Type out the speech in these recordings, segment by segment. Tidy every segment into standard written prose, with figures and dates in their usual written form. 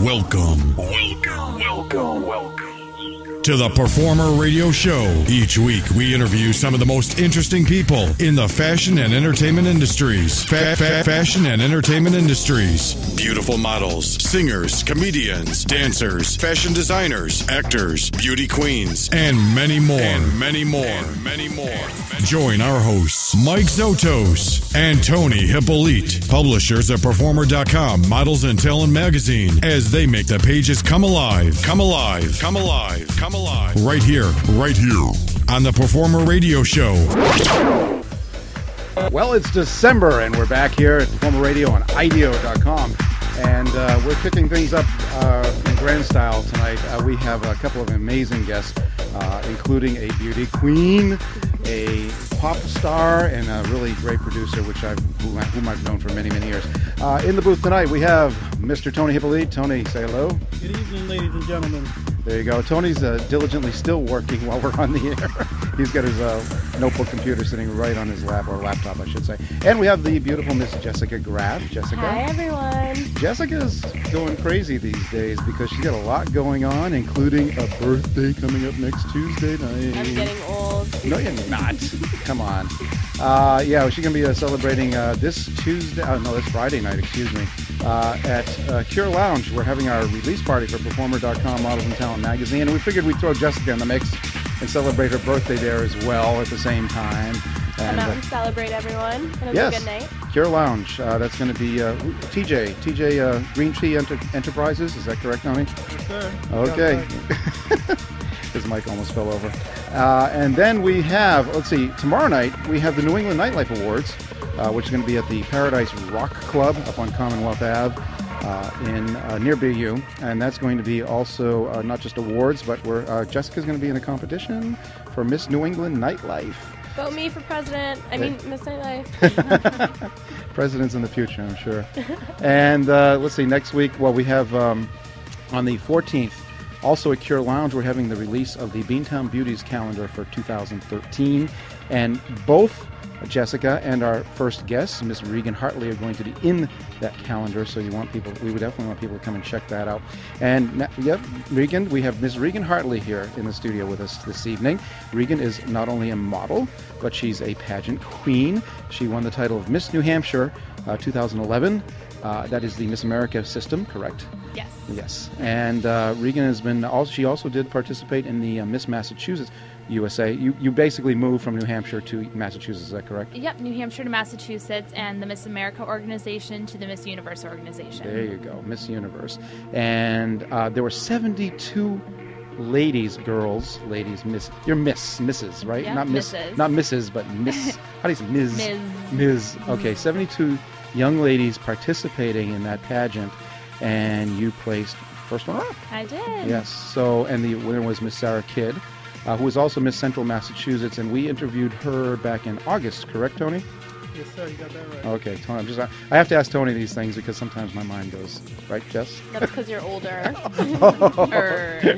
Welcome to the Performer Radio Show. Each week, we interview some of the most interesting people in the fashion and entertainment industries. Fashion and entertainment industries. Beautiful models, singers, comedians, dancers, fashion designers, actors, beauty queens, and many more. Join our hosts, Mike Zotos and Tony Hippolyte, publishers of Performer.com, Models and Talent Magazine, as they make the pages come alive. Right here on the Performer Radio Show. Well, it's December, and we're back here at Performer Radio on IDEO.com, and we're kicking things up in grand style tonight. We have a couple of amazing guests, including a beauty queen, a pop star, and a really great producer, whom I've known for many, many years. In the booth tonight, we have Mr. Tony Hippolyte. Tony, say hello. Good evening, ladies and gentlemen. There you go. Tony's diligently still working while we're on the air. He's got his notebook computer sitting right on his lap, or laptop, I should say. And we have the beautiful Miss Jessica Graff. Jessica. Hi, everyone. Jessica's going crazy these days because she's got a lot going on, including a birthday coming up next Tuesday night. I'm getting old. No, you're not. Come on. Yeah, she's going to be celebrating this Friday night, at Cure Lounge. We're having our release party for Performer.com, Models and Talent Magazine, and we figured we'd throw Jessica in the mix and celebrate her birthday there as well at the same time. Come out and celebrate, everyone. It'll be a good night. Cure Lounge. That's going to be TJ Green Tea Enterprises. Is that correct, Tony? Yes, sir. Okay. His mic almost fell over. And then we have, tomorrow night we have the New England Nightlife Awards, which is going to be at the Paradise Rock Club up on Commonwealth Ave near BU. And that's going to be also not just awards, but Jessica's going to be in a competition for Miss New England Nightlife. Vote me for president. Miss Nightlife. Presidents in the future, I'm sure. And next week, we have on the 14th, also at Cure Lounge, we're having the release of the Beantown Beauties calendar for 2013. And both Jessica and our first guest, Miss Regan Hartley, are going to be in that calendar. So we would definitely want people to come and check that out. And Regan, we have Miss Regan Hartley here in the studio with us this evening. Regan is not only a model, but she's a pageant queen. She won the title of Miss New Hampshire 2011. That is the Miss America system, correct? Yes. Yes. And Regan has been. She also did participate in the Miss Massachusetts USA. You basically moved from New Hampshire to Massachusetts. Is that correct? Yep, New Hampshire to Massachusetts, and the Miss America organization to the Miss Universe organization. There you go, Miss Universe. And there were 72 you're Mrs., right? Yep, not Miss, Mrs. Not Mrs., but Miss. How do you say Ms? Ms. Okay, 72 young ladies participating in that pageant, and you placed first one up. I did. Yes. So, and the winner was Miss Sarah Kidd, who was also Miss Central Massachusetts, and we interviewed her back in August. Correct, Tony? Yes, sir. You got that right. Okay, Tony. I have to ask Tony these things because sometimes my mind goes right, Jess. That's because you're older.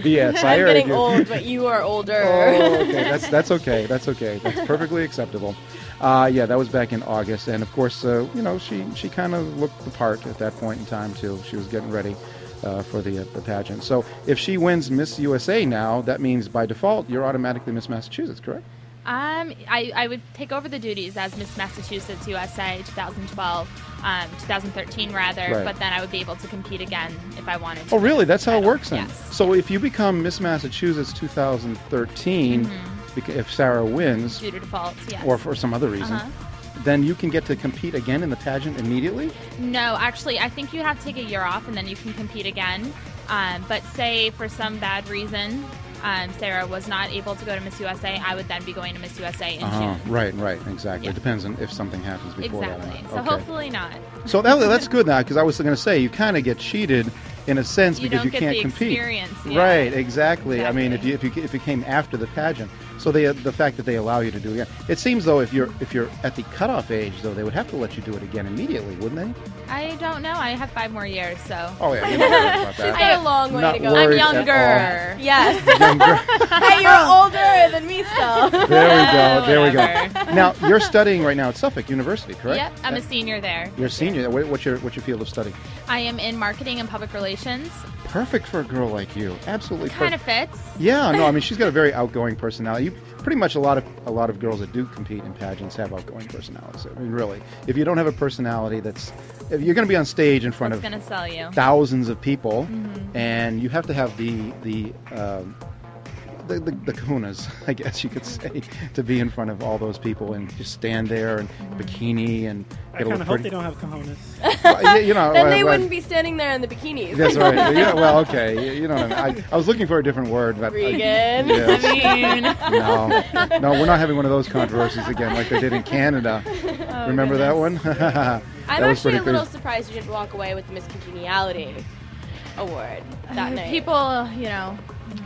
Yes, I'm getting old, but you are older. Oh, okay. That's okay. That's okay. That's perfectly acceptable. That was back in August, and of course, she kind of looked the part at that point in time too. She was getting ready for the pageant. So if she wins Miss USA now, that means by default you're automatically Miss Massachusetts, correct? I would take over the duties as Miss Massachusetts USA 2013 rather, right. But then I would be able to compete again if I wanted to. Oh, really? That's how it works then? Yes. So if you become Miss Massachusetts 2013, if Sarah wins, due to default, yes. Or for some other reason, then you can get to compete again in the pageant immediately? No, actually, I think you have to take a year off and then you can compete again. But say for some bad reason, Sarah was not able to go to Miss USA, I would then be going to Miss USA in June. Right, exactly. Yeah. It depends on if something happens before exactly. that. So hopefully not. So that's good now, because I was going to say, you kind of get cheated in a sense because you can't compete. Experience, yeah. Right, exactly. I mean, if you came after the pageant, so the fact that they allow you to do it, it seems though if you're at the cutoff age though, they would have to let you do it again immediately, wouldn't they? I don't know. I have 5 more years, so. Oh yeah, you're not worried about that. She's got a long way to go. I'm younger. Yes. Hey, you're older than me still. There we go. Now, you're studying right now at Suffolk University, correct? Yep, I'm a senior there. You're a senior. What's your field of study? I am in marketing and public relations. Perfect for a girl like you. Absolutely Kind perfect. of fits. Yeah, no, I mean, she's got a very outgoing personality. Pretty much a lot of girls that do compete in pageants have outgoing personalities. I mean, really, if you don't have a personality if you're going to be on stage in front What's of going to sell you? thousands of people, and you have to have the kahunas, I guess you could say, to be in front of all those people and just stand there and bikini and I get a kind little of hope pretty. they don't have cojones. Well, you know, Then they wouldn't be standing there in the bikinis. That's right. Yeah, well, okay. You know what I mean. I was looking for a different word, but Regan. Yes. I mean, No, we're not having one of those controversies again like they did in Canada. Oh, Remember that one? I'm That was actually pretty a little crazy. surprised you didn't walk away with the Miss Congeniality award that night. people, you know,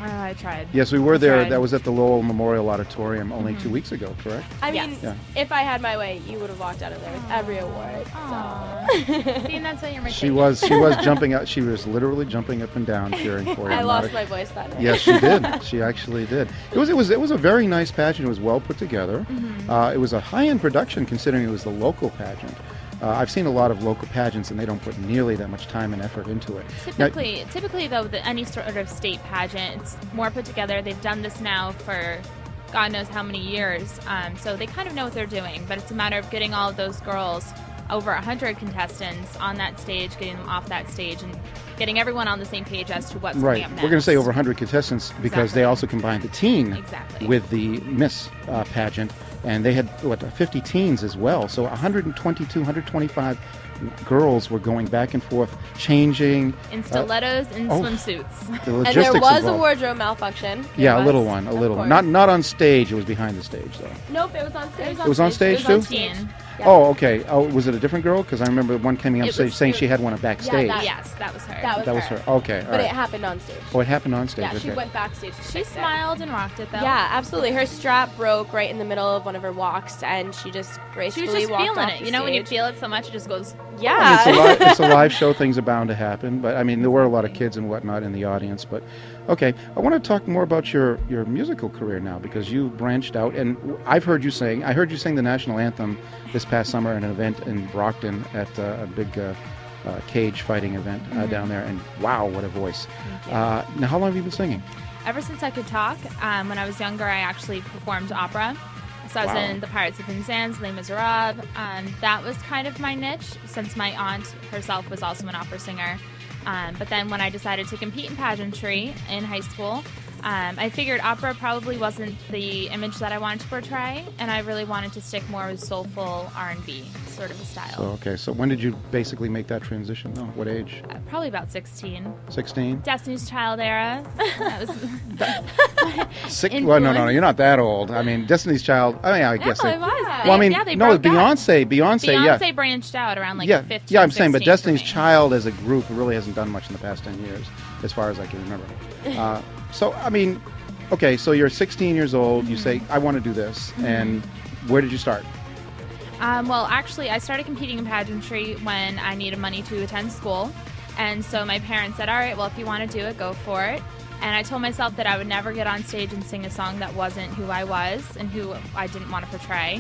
I tried. Yes, we were there. Tried. That was at the Lowell Memorial Auditorium only 2 weeks ago, correct? I mean, Yes. Yeah. if I had my way, you would have walked out of there with every award. Aw. See, and that's why you're my She kid. was jumping out. She was literally jumping up and down cheering for you. I I'm lost not- my voice that night. Yes, she did. She actually did. It was a very nice pageant. It was well put together. It was a high-end production considering it was the local pageant. I've seen a lot of local pageants, and they don't put nearly that much time and effort into it. Now- Typically, though, any sort of state pageant, it's more put together. They've done this now for God knows how many years, so they kind of know what they're doing. But it's a matter of getting all of those girls, over 100 contestants, on that stage, getting them off that stage, and getting everyone on the same page as to what's Right. coming up next. We're going to say over 100 contestants because they Exactly. also combined the teen Exactly. with the Miss pageant, and they had 50 teens as well. So 122, 125 girls were going back and forth, changing. in stilettos and oh. swimsuits. The And logistics there was a involved. wardrobe malfunction. Yeah, There a little was, one, a of little one. course. Not on stage. It was behind the stage though. Nope, it was on stage. It was on stage It was on too? teen. Yeah. Oh, okay. Oh, was it a different girl? Because I remember one coming up It stage was- saying she had one backstage. that- Yes, that was her. That was her. her. Okay, all But it right. happened on stage. Oh, it happened on stage. Yeah, okay. she went backstage. to She fix it. smiled and rocked it, though. Yeah, absolutely. Her strap broke right in the middle of one of her walks, and she just She gracefully was just walked feeling off it. the You know, when you stage. feel it so much, it just goes, Yeah. It's a live show. Things are bound to happen. But I mean, there were a lot of kids and whatnot in the audience. But okay, I want to talk more about your musical career now because you've branched out. And I heard you sing the national anthem this past summer at an event in Brockton at a big cage fighting event down there. And wow, what a voice! Now, how long have you been singing? Ever since I could talk, when I was younger, I actually performed opera. So I was Wow. in The Pirates of Penzance, Les Miserables. That was kind of my niche, since my aunt herself was also an opera singer. But then when I decided to compete in pageantry in high school, I figured opera probably wasn't the image that I wanted to portray, and I really wanted to stick more with soulful R&B sort of a style. So okay, so when did you basically make that transition? Oh, what age? Probably about 16. 16? Destiny's Child era. That was Well, no, Influence. you're not that old. I mean, Destiny's Child. I mean, I guess. No, they- it was. Well, I mean, yeah, they no, it's broke up. Beyonce. Beyonce yeah. branched out around like yeah, 15, yeah, I'm saying, but 16 for Destiny's me. Child as a group really hasn't done much in the past 10 years, as far as I can remember. So, I mean, okay, so you're 16 years old. You say, I want to do this. And where did you start? Well, actually, I started competing in pageantry when I needed money to attend school. And so my parents said, all right, well, if you want to do it, go for it. And I told myself that I would never get on stage and sing a song that wasn't who I was and who I didn't want to portray.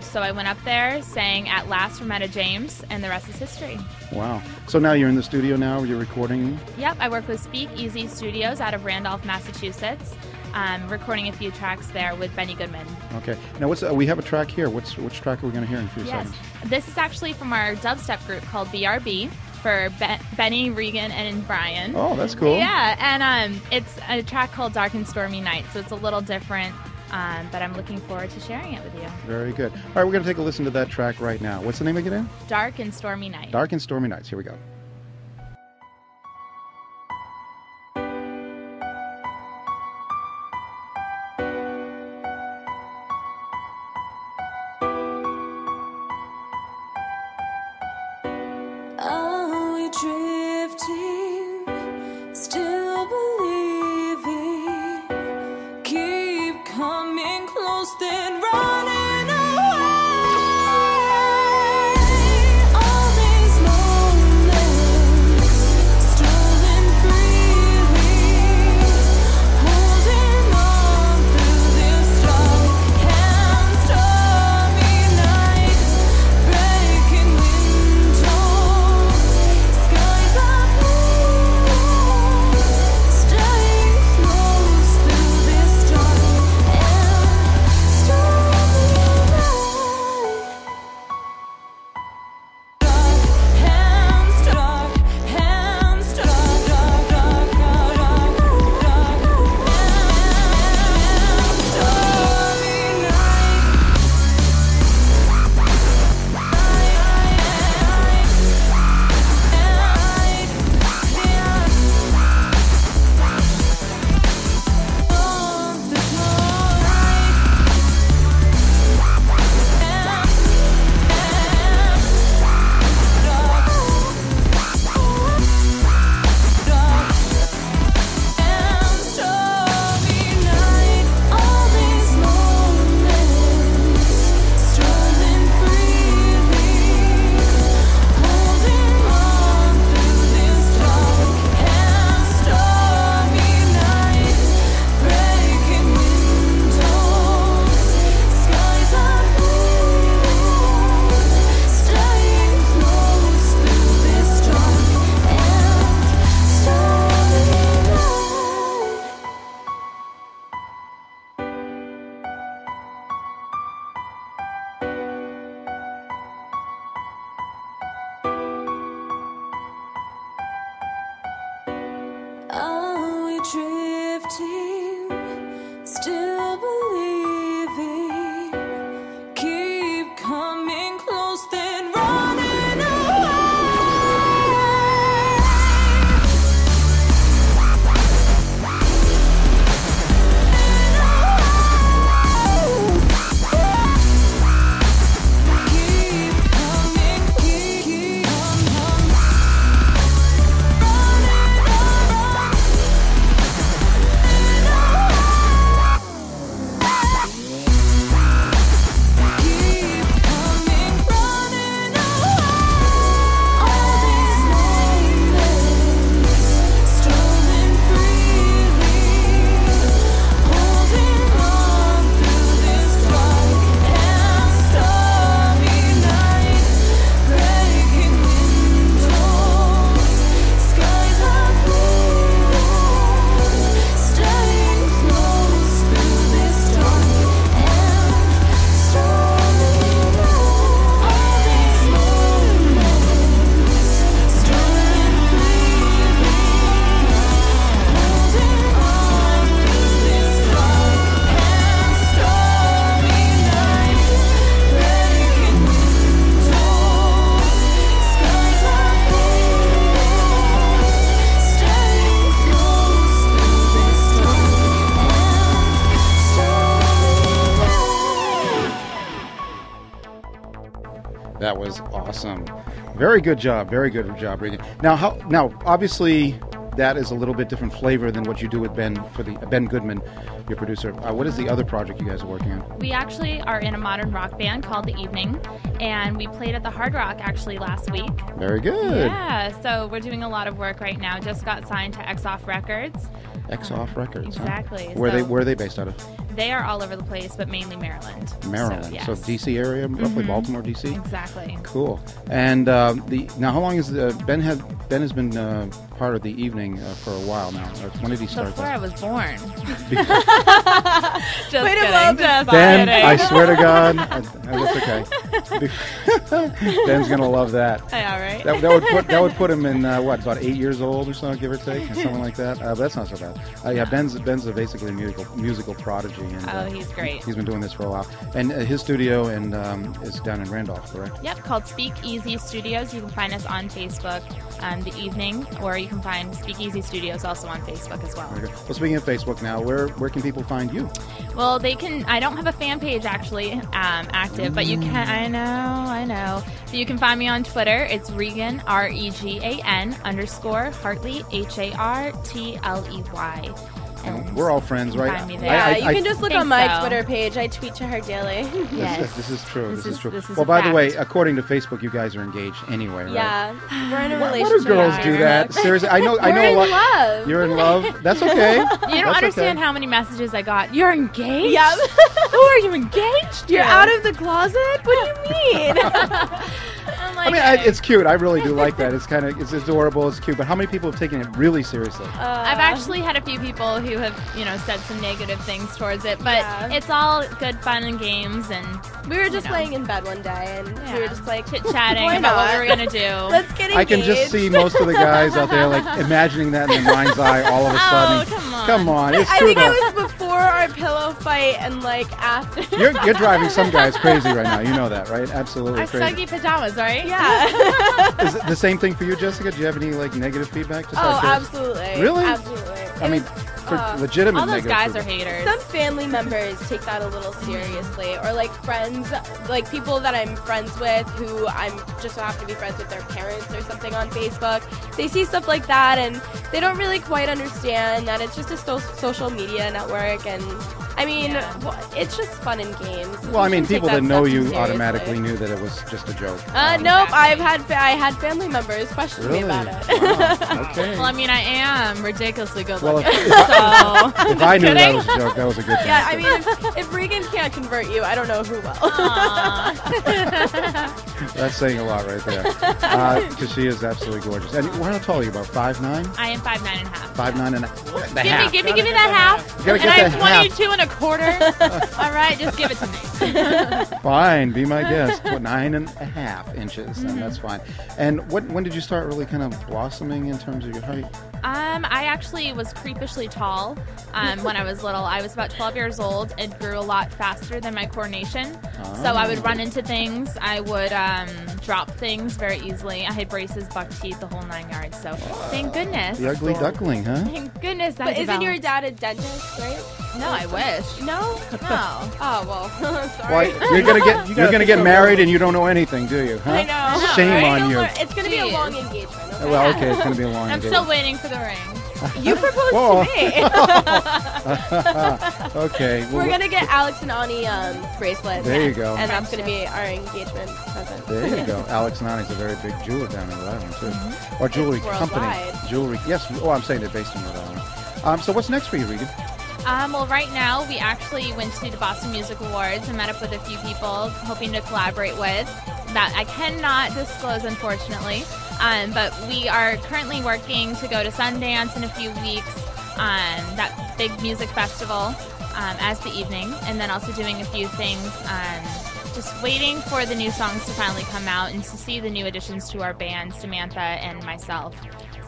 So I went up there, sang At Last from Etta James, and the rest is history. Wow. So now you're in the studio now. You're recording. Yep, I work with Speak Easy Studios out of Randolph, Massachusetts. Recording a few tracks there with Benny Goodman. Okay. Now, we have a track here. Which track are we going to hear in a few Yes, seconds? this is actually from our dubstep group called BRB for Benny, Regan, and Brian. Oh, that's cool. Yeah, and it's a track called Dark and Stormy Night, so it's a little different, but I'm looking forward to sharing it with you. Very good. All right, we're going to take a listen to that track right now. What's the name again? Dark and Stormy Night. Dark and Stormy Nights. Here we go. Are we drifting, still believing? Keep coming close, then running away. All these moments stolen freely, holding on through this dark and stormy. drifting, still believing. Keep coming close, then running away. That was awesome. Very good job, Regan. Now, obviously, that is a little bit different flavor than what you do with Ben Ben Goodman, your producer. What is the other project you guys are working on? We actually are in a modern rock band called The Evening, and we played at the Hard Rock actually last week. Very good. Yeah, so we're doing a lot of work right now. Just got signed to X-Off Records. X-Off Records. Exactly. Huh? Where are they based out of? They are all over the place, but mainly Maryland. Maryland. So, yes. So DC area, roughly Baltimore, DC. Exactly. Cool. And now, how long has Ben has been part of The Evening for a while now? When did he start? Before I was born. Just Way to kidding. love Just Ben, kidding. I swear to God, that's okay. Ben's gonna love that. Yeah, right. That would put him in about 8 years old or so, give or take, or something like that. But that's not so bad. Yeah, Ben's basically a musical prodigy. And, he's great. He's been doing this for a while, and his studio is down in Randolph, correct? Yep, called Speakeasy Studios. You can find us on Facebook, The Evening, or you can find Speakeasy Studios also on Facebook as well. Okay. Well, speaking of Facebook now, where can people find you? Well, they can. I don't have a fan page actually active, but you can. I know. So you can find me on Twitter. It's Regan REGAN _ Hartley HARTLEY. And we're all friends, right? find me there. Yeah, you can just look think on my so. Twitter page. I tweet to her daily. Yes. This is true. This is true. This is Well, a by the way, fact. according to Facebook, you guys are engaged anyway, right? Yeah, we're in a What relationship. do girls do that? Seriously, I know. We're I know a in lot. love. You're in love. That's okay. You don't understand how many messages I got. You're engaged? Yeah. Who are you engaged? You're to? out of the closet? What do you mean? I'm like, I mean, it's cute. I really do like that. It's adorable. It's cute. But how many people have taken it really seriously? I've actually had a few people who have, said some negative things towards it, but Yeah. it's all good fun and games, and we were just know. laying in bed one day, and we were just like chit-chatting why about what not? we were going to do. Let's get engaged. I can just see most of the guys out there like imagining that in their mind's eye all of a sudden. come on. Come on, it's I true think though. it was before our pillow fight and like after. You're driving some guys crazy right now. You know that, right? Absolutely Our crazy. snuggy pajamas, right? Yeah. Is it the same thing for you, Jessica? Do you have any negative feedback? Just Oh, out of curiosity? absolutely. Really? Absolutely. I mean, for legitimate All those negative guys are feedback. haters. Some family members take that a little seriously, or like friends, like people that I'm friends with who I'm just so happen to be friends with their parents or something on Facebook. They see stuff like that and they don't really quite understand that it's just a social media network, and I mean, it's just fun and games. Well, I You mean, shouldn't take people that know stuff too you seriously. automatically knew that it was just a joke. Nope. I had family members question me Really? about it. Wow. Okay. Well, I mean, I am ridiculously good Well, looking, if so... If I knew that kidding. was a joke, that was a good thing. Yeah, I mean, if Regan can't convert you, I don't know who will. That's saying a lot right there. Because she is absolutely gorgeous. And how tall are you? About 5'9"? I am 5'9.5. 5'9" and a Give me that half. gotta And get I'm that half. 22 1/4. a quarter? All right, just give it to me. Fine, be my guest. 9.5 inches, and that's fine. And when did you start really kind of blossoming in terms of your height? I actually was creepishly tall when I was little. I was about 12 years old and grew a lot faster than my coronation. So I would run into things. I would drop things very easily. I had braces, buck teeth, the whole 9 yards. So thank goodness. The ugly duckling, huh? Thank goodness. But isn't your dad a dentist, right? No, I wish. No? No. Oh, well, sorry. Why, you're gonna get married and you don't know anything, do you? Huh? I know. Shame Right? on you. It's going to be a Jeez. long engagement. Okay? Well, okay, it's gonna be a long I'm day. still waiting for the ring. You proposed Whoa. to me. Okay. well, We're going to get Alex and Ani bracelets. There you go. And that's going to be our engagement present. There you go. Alex and Ani's a very big jeweler down in Rhode Island, too. Or jewelry company. Worldwide. Jewelry. Yes. Oh, I'm saying they're based in Rhode Island. So what's next for you, Regan? Well, right now, we actually went to the Boston Music Awards and met up with a few people hoping to collaborate with. That I cannot disclose, unfortunately. But we are currently working to go to Sundance in a few weeks, that big music festival, as the evening, and then also doing a few things, just waiting for the new songs to finally come out and to see the new additions to our band, Samantha and myself.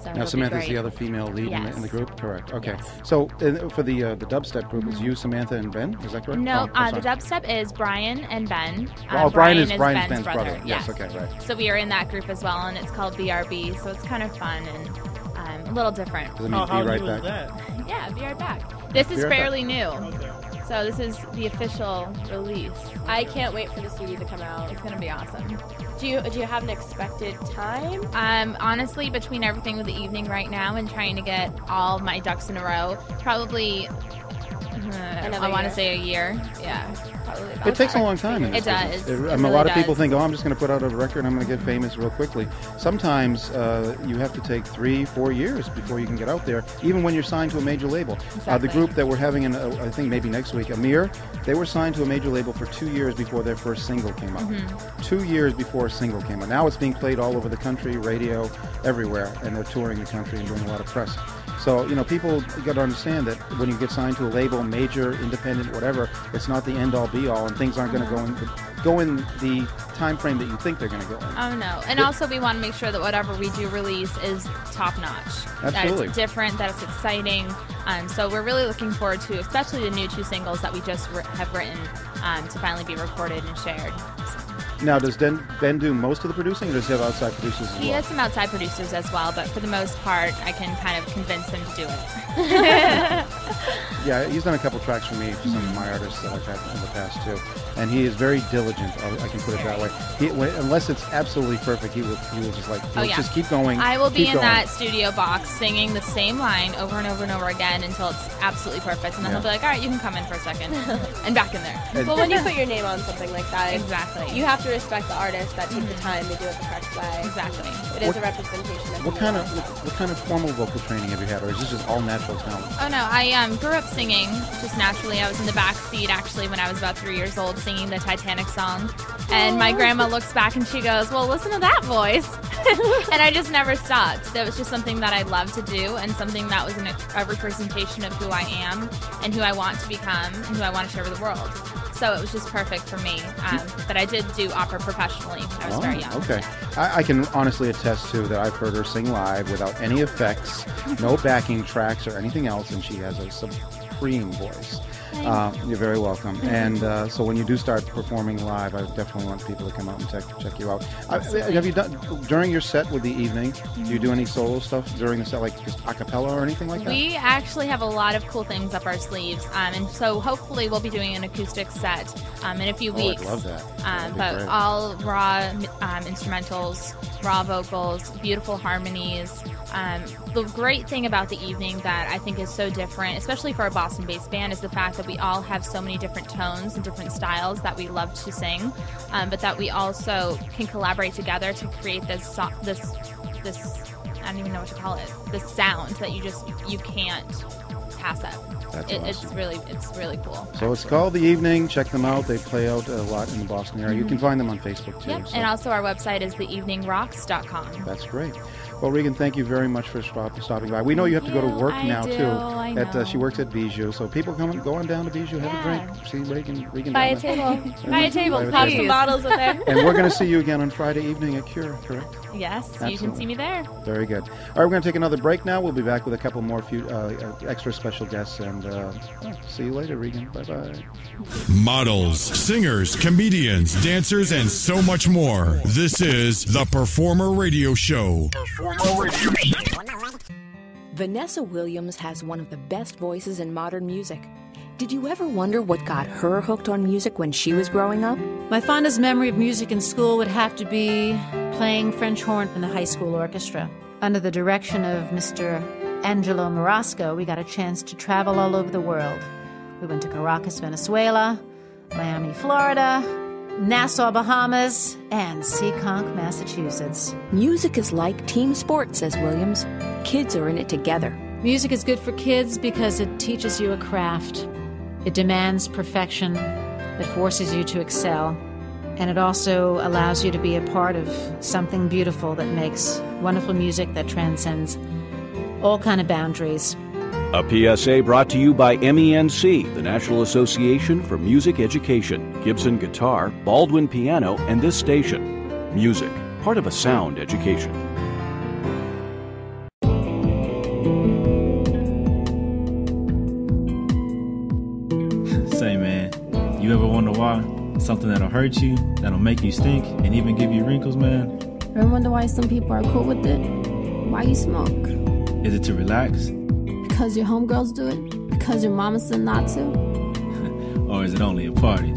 So Now, Samantha's the other female lead in the group? Correct. Okay. So for the dubstep group, it's you, Samantha, and Ben? Is that correct? No, Oh, the dubstep is Brian and Ben. Brian is Ben's Ben's brother. Yes. Okay, right. So we are in that group as well, and it's called BRB, so it's kind of fun and a little different. Does it mean How be right new is back? that? Yeah, be right back. This is Be right back. fairly new, Okay. so this is the official release. I can't wait for the CD to come out. It's going to be awesome. Do you have an expected time? Honestly, between everything with the evening right now and trying to get all my ducks in a row, probably, I want to say a year. Yeah, probably about It takes a that. long time. In this It does. business. It A really lot of people does. think, I'm just going to put out a record and I'm going to get famous real quickly. Sometimes you have to take 3-4 years before you can get out there, even when you're signed to a major label. The Exactly. group that we're having, I think maybe next week, Amir, they were signed to a major label for 2 years before their first single came out. 2 years before a single came out. Now it's being played all over the country, radio, everywhere, and they're touring the country and doing a lot of press. So, people got to understand that when you get signed to a label, major, independent, whatever, it's not the end-all, be-all, and things aren't going to go in the time frame that you think they're going to go in. Oh, no. And also, we want to make sure that whatever we do release is top-notch. That Absolutely. it's different, that it's exciting. So we're really looking forward to, especially the new 2 singles that we just have written to finally be recorded and shared. Now, does Ben do most of the producing, or does he have outside producers as He well? has some outside producers as well, but for the most part, I can kind of convince him to do it. Yeah, he's done a couple tracks for me, for some of my artists that I've had in the past too, and he is very diligent. I can put it that way. Unless it's absolutely perfect, he will just just keep going. I will be keep in going. that studio box singing the same line over and over and over again until it's absolutely perfect, and then he'll be like, "All right, you can come in for a second," and back in there. And- Well, when you put your name on something like that, Exactly. you have to respect the artists that take the time to do it the correct way. Exactly. It is a representation of What kind of formal vocal training have you had, or is this just all natural talent? Oh no, I grew up singing just naturally. I was in the back seat actually when I was about 3 years old singing the Titanic song. And my grandma looks back and she goes, "Well, listen to that voice." And I just never stopped. That was just something that I loved to do and something that was a representation of who I am and who I want to become and who I want to share with the world. So it was just perfect for me. But I did do opera professionally when I was very young. Okay. I can honestly attest to that I've heard her sing live without any effects, no backing tracks or anything else, and she has a supreme voice. You're very welcome. And so when you do start performing live, I definitely want people to come out and check you out. Have you done, during your set with the evening, do you do any solo stuff during the set, like just a cappella or anything like that? We actually have a lot of cool things up our sleeves, and so hopefully we'll be doing an acoustic set in a few weeks. I'd love that. That'd be But great. all raw instrumentals, raw vocals, beautiful harmonies. The great thing about the evening that I think is so different, especially for a Boston-based band, is the fact that we all have so many different tones and different styles that we love to sing, but that we also can collaborate together to create this I don't even know what to call it, this sound that you can't pass up. That's It's awesome. really cool. So it's called The Evening. Check them out. They play out a lot in the Boston area. You can find them on Facebook too. Yep. So And also our website is theeveningrocks.com. that's great. Well, Regan, thank you very much for stopping by. We know you have to go to work now, too. I know. She works at Bijou, so people go on down to Bijou, have a drink. See Regan Buy a down there. table. Buy a table, Pop please. some bottles with there. And we're going to see you again on Friday evening at Cure, correct? Yes, you can Absolutely. see me there. Very good. All right, we're going to take another break now. We'll be back with a couple more extra special guests. And see you later, Regan. Bye-bye. Models, singers, comedians, dancers, and so much more. This is the Performer Radio Show. Vanessa Williams has one of the best voices in modern music. Did you ever wonder what got her hooked on music when she was growing up? My fondest memory of music in school would have to be playing French horn in the high school orchestra. Under the direction of Mr. Angelo Marasco, we got a chance to travel all over the world. We went to Caracas, Venezuela, Miami, Florida, Nassau, Bahamas, and Seekonk, Massachusetts. Music is like team sport, says Williams. Kids are in it together. Music is good for kids because it teaches you a craft. It demands perfection. It forces you to excel. And it also allows you to be a part of something beautiful that makes wonderful music that transcends all kind of boundaries. A PSA brought to you by MENC, the National Association for Music Education, Gibson Guitar, Baldwin Piano, and this station. Music, part of a sound education. Say, man, you ever wonder why? Something that'll hurt you, that'll make you stink, and even give you wrinkles, man? Ever wonder why some people are cool with it? Why you smoke? Is it to relax? Because your homegirls do it? Because your mama said not to? Or is it only at parties?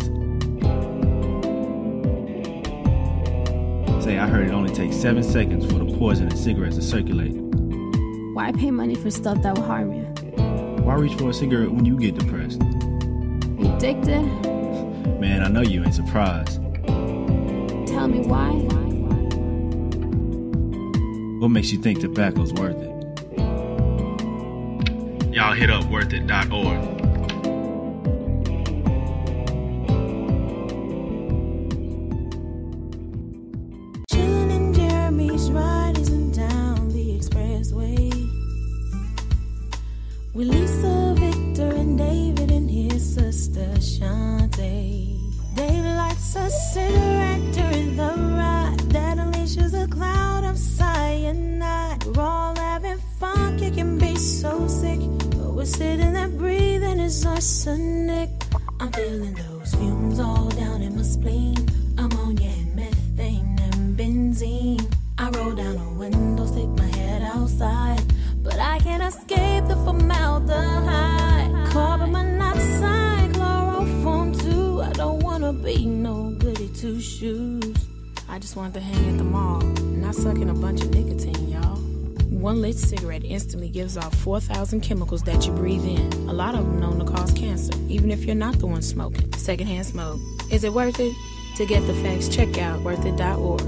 Say, I heard it only takes 7 seconds for the poison in cigarettes to circulate. Why pay money for stuff that will harm you? Why reach for a cigarette when you get depressed? Are you addicted? Man, I know you ain't surprised. Tell me why? What makes you think tobacco's worth it? Y'all hit up worthit.org. Chillin' in Jeremy's riding down the expressway with Lisa, Victor, and David and his sister Shantae. David lights a cigarette during the ride that unleashes a cloud of cyanide. We're all having fun, kicking bass so sick, but we're sitting there breathing is arsenic. I'm feeling those fumes all down in my spleen, ammonia and methane and benzene. I roll down a window, stick my head outside, but I can't escape the formaldehyde. Carbon monoxide, chloroform too. I don't wanna be no goody two shoes. I just want to hang at the mall, not sucking a bunch of nicotine, y'all. One lit cigarette instantly gives off 4,000 chemicals that you breathe in. A lot of them known to cause cancer, even if you're not the one smoking. Secondhand smoke. Is it worth it? To get the facts, check out worthit.org.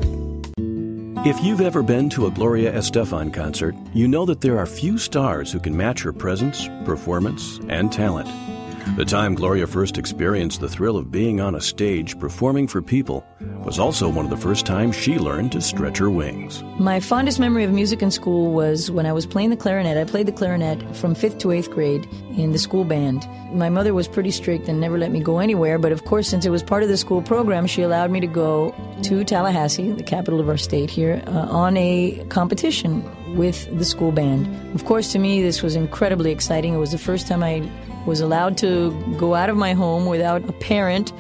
If you've ever been to a Gloria Estefan concert, you know that there are few stars who can match her presence, performance, and talent. The time Gloria first experienced the thrill of being on a stage performing for people was also one of the first times she learned to stretch her wings. My fondest memory of music in school was when I was playing the clarinet. I played the clarinet from 5th to 8th grade in the school band. My mother was pretty strict and never let me go anywhere, but of course, since it was part of the school program, she allowed me to go to Tallahassee, the capital of our state here, on a competition with the school band. Of course, to me, this was incredibly exciting. It was the first time I was allowed to go out of my home without a parent.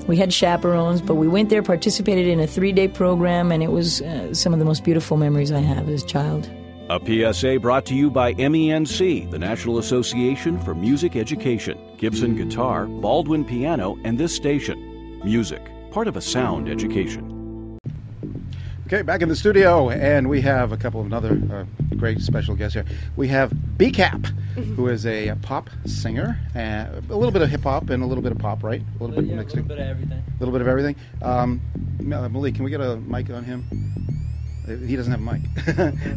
We had chaperones, but we went there, participated in a 3-day program, and it was some of the most beautiful memories I have as a child. A PSA brought to you by MENC, the National Association for Music Education, Gibson Guitar, Baldwin Piano, and this station. Music, part of a sound education. Okay, back in the studio, and we have a couple of other great special guests here. We have B-Capp, who is a pop singer, a little bit of hip-hop and a little bit of pop, right? A little bit mixed in. A little bit of everything. A little bit of everything. Malik, can we get a mic on him? He doesn't have a mic.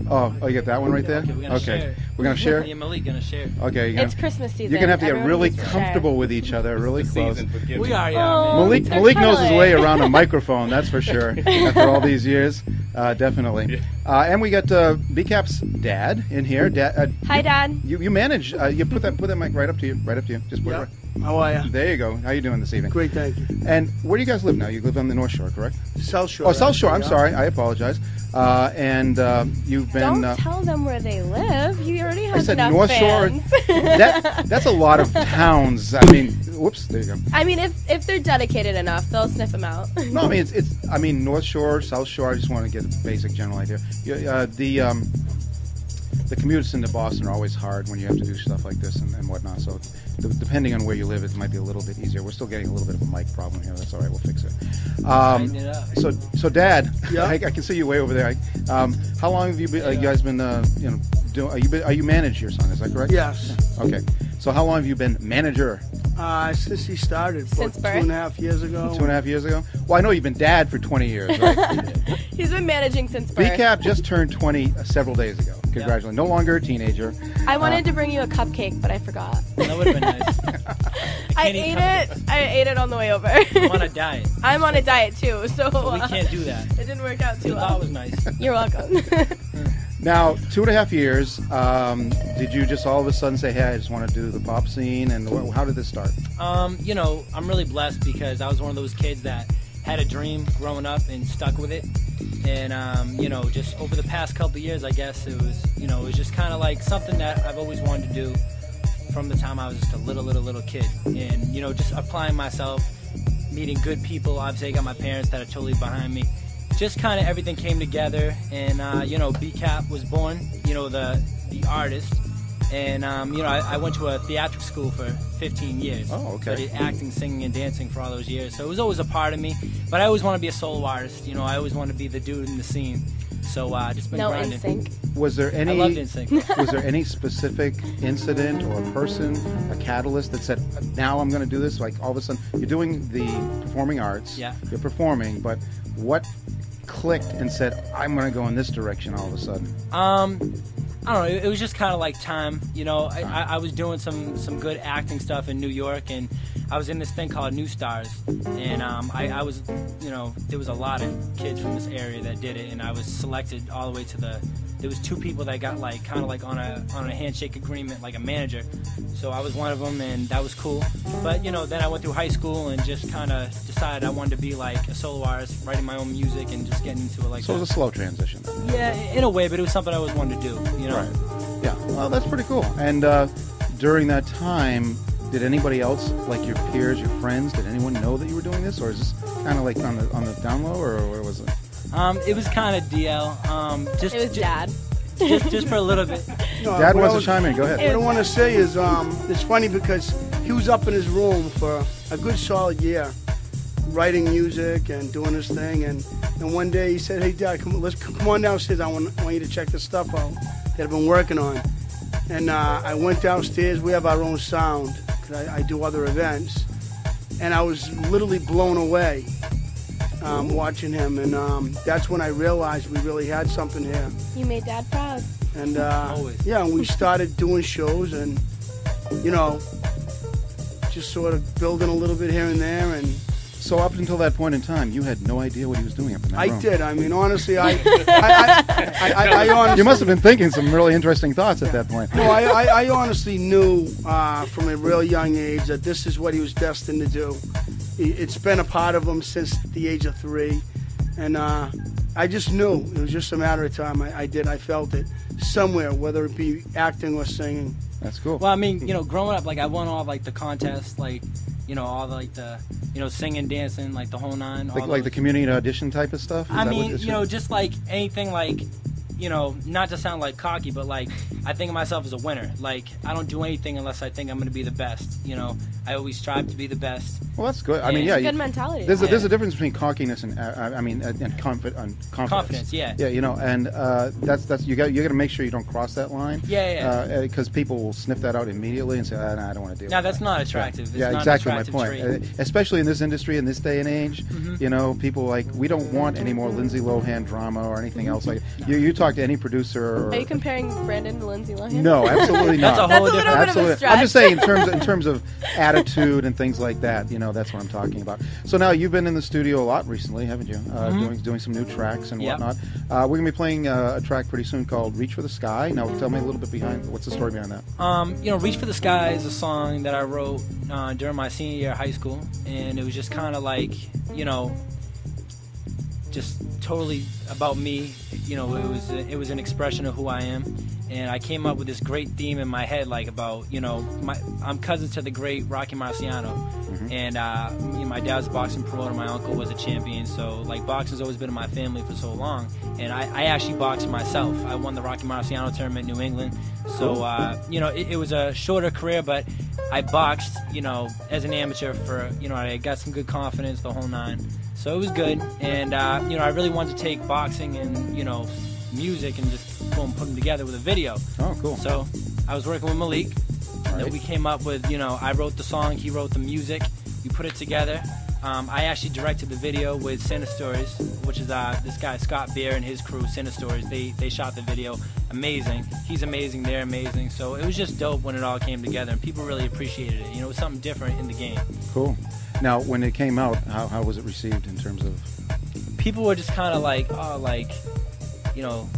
oh, you got that one right there? Okay, we're going to share. We're going to share? Me and Malik going to share. Okay. It's Christmas season. You're going to have to get Everyone really needs to comfortable with each other, really close. We are, yeah. Malik knows his way around a microphone, that's for sure, after all these years. Definitely. And we got B-Capp's dad in here. Dad, Hi, Dad. You manage. You put that mic right up to you. Right up to you. Just put it right. How are you? There you go. How you doing this evening? Great, thank you. And where do you guys live now? You live on the North Shore, correct? South Shore. Oh, South Shore. I'm yeah. sorry. I apologize. And you've been. Don't tell them where they live. You already have I said enough North fans. Shore. That's a lot of towns. I mean, whoops. There you go. I mean, if they're dedicated enough, they'll sniff them out. No, I mean it's. I mean North Shore, South Shore. I just want to get a basic general idea. The commutes into Boston are always hard when you have to do stuff like this and whatnot. So depending on where you live, it might be a little bit easier. We're still getting a little bit of a mic problem here. That's all right. We'll fix it. So Dad, yeah? I can see you way over there. How long have you been? You guys been? Are you manage your son? Is that correct? Yes. Okay. So how long have you been manager? Since he started, since birth? 2.5 years ago. 2.5 years ago? Well, I know you've been dad for 20 years, right? He's been managing since birth. B-Capp just turned 20 several days ago. Congratulations. Yep. No longer a teenager. I wanted to bring you a cupcake, but I forgot. That would have been nice. I ate it on the way over. I'm on a diet. I'm on a diet too, so we can't do that. It didn't work out too well. That was nice. You're welcome. Now, 2.5 years, did you just all of a sudden say, hey, I just want to do the pop scene? And how did this start? I'm really blessed because I was one of those kids that had a dream growing up and stuck with it. And, just over the past couple of years, I guess it was just kind of like something that I've always wanted to do from the time I was just a little kid. And, just applying myself, meeting good people. Obviously, I got my parents that are totally behind me. Just kind of everything came together, and Becap was born, the artist, and I went to a theatrical school for 15 years. Oh, okay. So I did acting, singing, and dancing for all those years. So it was always a part of me, but I always want to be a solo artist. I always want to be the dude in the scene. So just been grinding. NSYNC. Was there any? I loved NSYNC. Was there any specific incident or a person, a catalyst that said, "Now I'm going to do this"? Like all of a sudden, you're doing the performing arts. Yeah. You're performing, but what clicked and said, I'm going to go in this direction all of a sudden? I don't know. It was just kind of like time. I was doing some good acting stuff in New York, and I was in this thing called New Stars, and I was, there was a lot of kids from this area that did it, and I was selected all the way to there was 2 people that got kind of on a handshake agreement, like a manager. So I was one of them, and that was cool. But then I went through high school and just kind of decided I wanted to be like a solo artist, writing my own music and just getting into it like that. So it was a slow transition. Yeah, in a way, but it was something I always wanted to do. Right. Yeah. Well, that's pretty cool. And during that time, did anybody else, like your peers, your friends, did anyone know that you were doing this, or is this kind of like on the down low, or what was it? It was kind of DL. It was Dad. Just for a little bit. Dad wants to chime in. Go ahead. What I want to say is, it's funny because he was up in his room for a good solid year, writing music and doing his thing. And one day he said, "Hey, Dad, come on downstairs. I want you to check this stuff out that I've been working on." And I went downstairs. We have our own sound because I do other events, and I was literally blown away. Watching him, and that's when I realized we really had something here. You made Dad proud. And yeah, and we started doing shows, and just sort of building a little bit here and there. And so up until that point in time, you had no idea what he was doing up in that room. I did. I mean, honestly, I honestly, you must have been thinking some really interesting thoughts at that point. No, I honestly knew from a real young age that this is what he was destined to do. It's been a part of him since the age of 3, and I just knew. It was just a matter of time. I felt it somewhere, whether it be acting or singing. That's cool. Well, I mean, growing up, I won all the contests, all the singing, dancing, the whole 9. Like the community audition type of stuff? I mean, just anything not to sound cocky, but I think of myself as a winner. I don't do anything unless I think I'm going to be the best. I always strive to be the best. Well, that's good. I mean, yeah, it's a good mentality. There's a difference between cockiness and confidence. Confidence, yeah. Yeah, and that's you got to make sure you don't cross that line. Yeah. Because people will sniff that out immediately and say, I don't want to do it. No, that's not attractive. Yeah, it's not exactly an attractive my point. trait. Especially in this industry, in this day and age, Mm-hmm. People we don't want any more Lindsay Lohan drama or anything else. You talk talk to any producer. Or, Are you comparing Brandon to Lindsay Lohan? No, absolutely not. That's a whole different. Absolutely. I'm just saying in terms of attitude and things like that. You know, that's what I'm talking about. So now you've been in the studio a lot recently, haven't you? Doing some new tracks and whatnot. We're gonna be playing a track pretty soon called "Reach for the Sky." Now, tell me a little bit what's the story behind that? You know, "Reach for the Sky" is a song that I wrote during my senior year of high school, and it was just kind of like, you know, just totally about me. You know, it was an expression of who I am, and I came up with this great theme in my head, like about, you know, I'm cousin to the great Rocky Marciano, and you know, my dad's a boxing promoter, my uncle was a champion, so like boxing's always been in my family for so long, and I actually boxed myself. I won the Rocky Marciano tournament in New England, so you know, it was a shorter career, but I boxed, you know, as an amateur for, you know, I got some good confidence, the whole nine. So it was good, and you know, I really wanted to take boxing and, you know, music and just put them together with a video. Oh, cool. So I was working with Malik, and we came up with, you know, I wrote the song, he wrote the music, we put it together. I actually directed the video with Cine Stories, which is this guy Scott Beer and his crew, Cine Stories. They shot the video. Amazing. He's amazing, they're amazing. So it was just dope when it all came together, and people really appreciated it. You know, it was something different in the game. Cool. Now, when it came out, how was it received in terms of? People were just kind of like, oh, like, you know,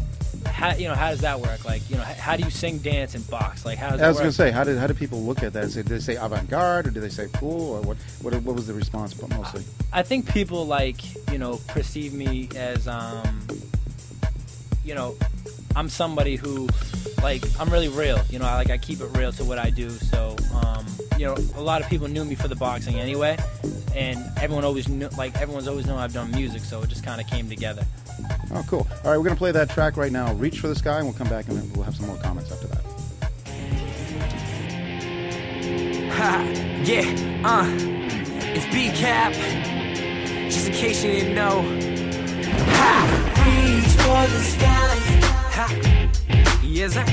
how does that work? Like, you know, how do you sing, dance, and box? Like, how does that work? I was going to say, how did people look at that? Did they say avant-garde, or did they say cool, or what was the response? But mostly, I think people, like, you know, perceive me as, you know, I'm somebody who, like, I'm really real. You know, I keep it real to what I do. So, you know, a lot of people knew me for the boxing anyway, and everyone's always known I've done music, so it just kind of came together. Oh, cool. All right, we're going to play that track right now, "Reach for the Sky," and we'll come back and then we'll have some more comments after that. Ha, yeah, it's B-Capp, just in case you didn't know. Ha, reach for the sky. Ha, yes, sir.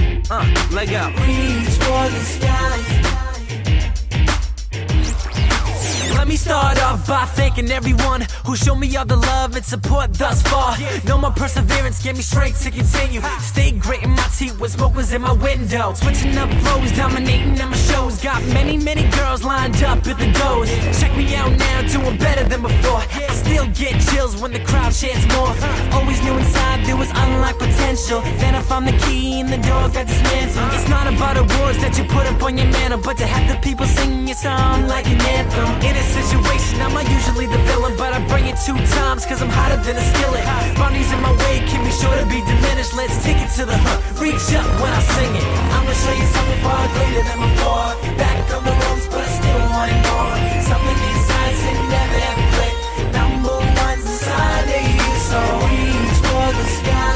Leg up. Reach for the sky. Let me start off by thanking everyone who showed me all the love and support thus far. Know my perseverance gave me strength to continue. Stay great in my teeth when smoke was in my window. Switching up flows, dominating on my shows. Got many, many girls lined up at the doors. Check me out now, doing better than before. I still get chills when the crowd chants more. Always knew inside there was unlocked potential. Then I found the key and the door got dismantled. It's not about awards that you put up on your mantle, but to have the people singing your song like an anthem. In a situation, I'm not usually the villain, but I bring it 2 times cause I'm hotter than a skillet. Bounties in my way can be sure to be diminished. Let's take it to the hook, reach up when I sing it. I'ma show you something far greater than before. Back on the ropes, but I still want it more. Something inside said never ever quit. Number one's inside of you, so reach for the sky.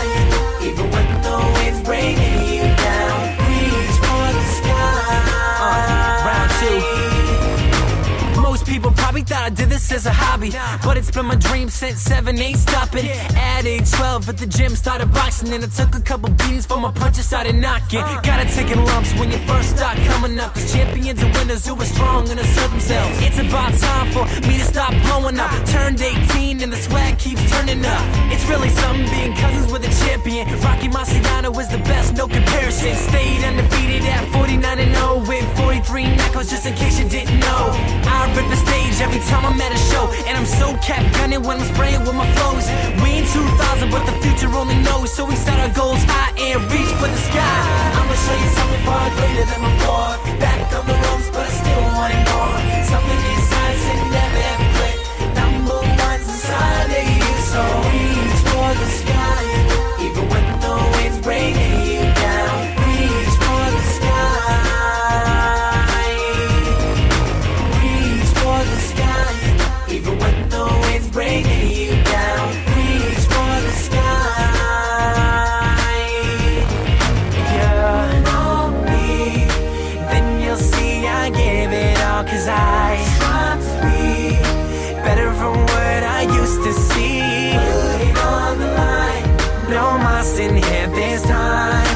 Even when the wind's bringing you down, reach for the sky. Round 2. Most people probably thought I did this as a hobby, but it's been my dream since 7, ain't stopping. At age 12 at the gym, started boxing, and it took a couple beatings for my punches started knocking. Gotta take in lumps when you first start coming up, cause champions and winners who are strong and assert themselves. It's about time for me to stop blowing up. Turned 18 and the swag keeps turning up. It's really something being cousins with a champion. Rocky Marciano is the best, no comparison. Stayed undefeated at 49-0 with 43 knockouts, just in case you didn't know. I rip the stage every time I'm at a show, and I'm so cap gunning when I'm spraying with my flows. We in 2000, but the future only knows, so we set our goals high and reach for the sky. I'ma show you something far greater than before. Back on the ropes, but I still want it more. Something inside said never ever quit. Number one's inside of you, so reach for the sky. Even when the wind's bringing you down, reach for the sky. Even when the wind's bringing you down, reach for the sky. If you know me, then you'll see I give it all, cause I try to be better from what I used to see. Put it on the line, no more sitting here this time.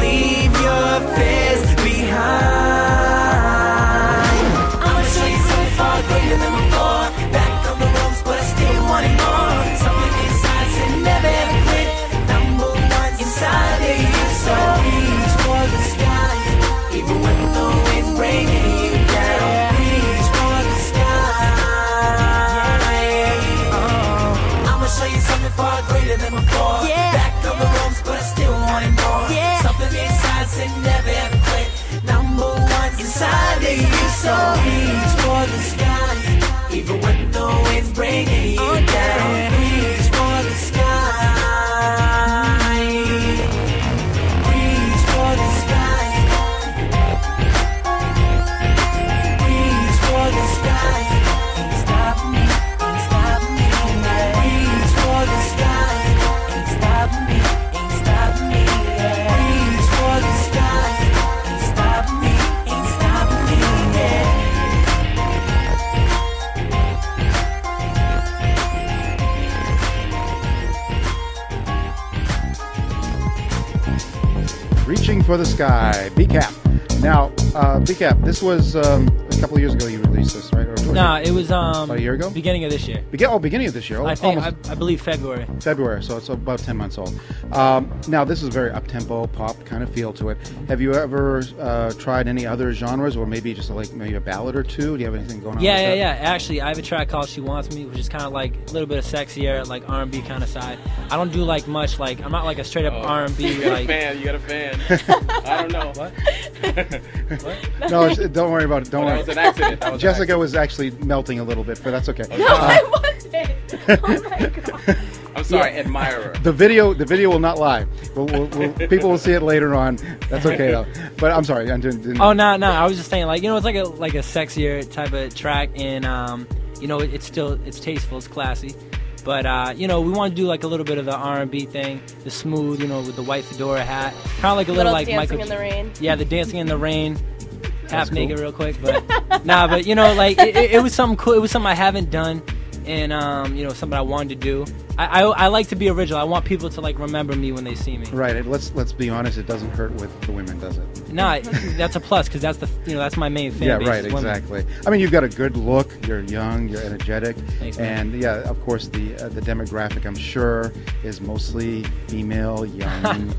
Leave your fears behind. I'ma show you something far greater than before. Back on the ropes, but I still want it more. Something inside said never ever quit. Number one inside. So reach for the sky, even when the wind's bringing you down. Reach for the sky. Reach for the sky. Reach for the sky. Ain't stopping me, ain't stopping me. Reach for the sky. Ain't stopping me, ain't stopping me. Reach for the sky. Ain't stopping me, ain't stopping me. Reaching for the Sky, B-Capp. Now, B-Capp, this was a couple of years ago you released this, right? No, it was about a year ago? Beginning of this year. Beginning of this year. I think, I believe February. February, so it's about 10 months old. Now, this is a very up-tempo, pop kind of feel to it. Have you ever tried any other genres, or maybe just like maybe a ballad or two? Do you have anything going on with that? Yeah. Actually, I have a track called She Wants Me, which is kind of like a little bit of sexier, like R&B kind of side. I don't do like much, like, I'm not like a straight-up R&B. You got a fan. I don't know. What? No, don't worry about it. Don't worry. That was an accident. Jessica was actually melting a little bit, but that's okay. No, I wasn't. Oh my god. I'm sorry, admirer. The video will not lie. People will see it later on. That's okay though. But I'm sorry. Oh no! I was just saying, like, you know, it's like a sexier type of track, and you know, it's tasteful, it's classy. But you know, we want to do like a little bit of the R&B thing, the smooth, you know, with the white fedora hat, kind of like a little like dancing in the rain. Yeah, the dancing in the rain. Half naked, real quick, but but you know, like it was something cool. It was something I haven't done, and you know, something I wanted to do. I like to be original. I want people to like remember me when they see me. Right. Let's be honest. It doesn't hurt with the women, does it? No, that's a plus because that's my main fan base. Yeah, right. Exactly. I mean, you've got a good look. You're young. You're energetic. Thanks, man. And yeah, of course, the demographic, I'm sure, is mostly female, young.